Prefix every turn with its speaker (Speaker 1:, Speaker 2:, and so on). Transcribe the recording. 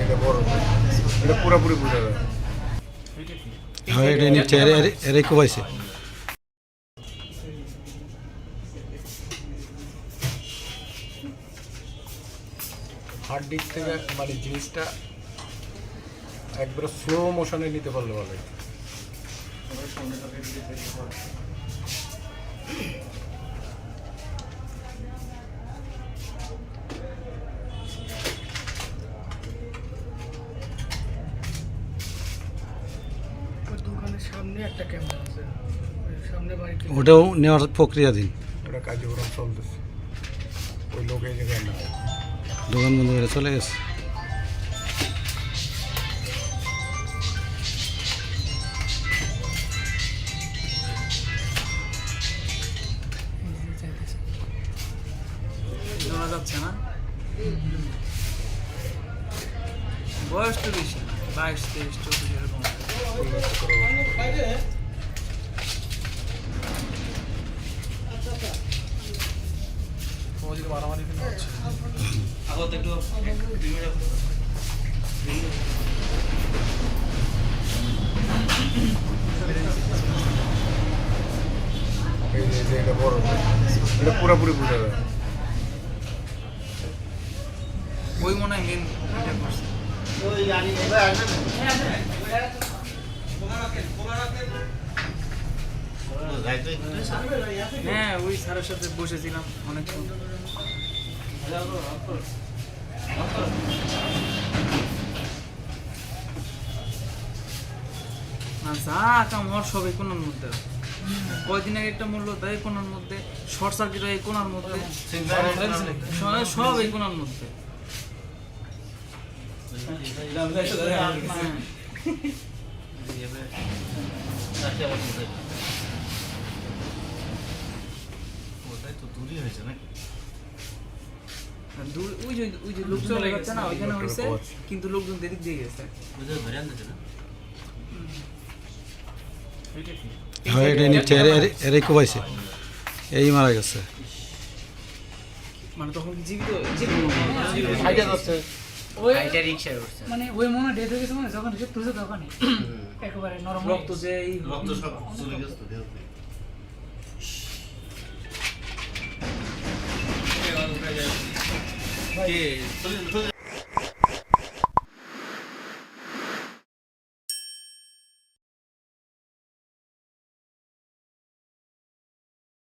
Speaker 1: এটা বড়, এটা পুরোপুরি বোঝা যায়।
Speaker 2: হ্যাঁ এটা নিচে এরাই কোবাইছে।
Speaker 1: হার্ড ডিস্ক থেকে মানে জিনিসটা একবারে স্লো মোশনে নিতে পারলে ভালো।
Speaker 3: দোকানের সামনে একটা ক্যামেরা আছে, ওই সামনে বাড়িতে
Speaker 2: ওটাও নেওয়ার প্রক্রিয়াধীন।
Speaker 1: ওটা কার্যক্রম চলতেছে, ওই লোক এই জায়গায় না।
Speaker 2: দোকান বন্ধ করে চলে গেছে।
Speaker 3: জানা যাচ্ছে না। বয়স তো বেশি, 22, 23, 24 এরকম। মারামারি কিন্তু হচ্ছে। আগত একটু
Speaker 1: এটা বড়, এটা পুরোপুরি বোঝা যায়।
Speaker 3: ওই মনে হয় মেন এটা করছে। হ্যাঁ ওই স্যারের সাথে বসেছিলাম অনেকক্ষণ। যা কামড় সব এই কোনার মধ্যে। কয়দিন আগে একটা মূল্য দেয় কোনার মধ্যে, শর্ট সার্কিট হয় এই কোনার মধ্যে, সব এই কোনার মধ্যে। ওই যে লোক চলে গেছে না, ওইখানে হয়েছে, কিন্তু লোকজন দেরিক দিয়ে গেছে।
Speaker 2: হ্যাঁ এটা নিচে এরাই কোবাইছে, এই মারা গেছে।
Speaker 3: মানে তখন কি জীবিত
Speaker 4: মানে ওই মনে ডেথ হয়ে গেছে, মানে যখন তুলছে তখনই একেবারে নরম
Speaker 3: রক্ত যে
Speaker 5: রক্ত সব চলে গেছে তো দেহ থেকে।
Speaker 3: কে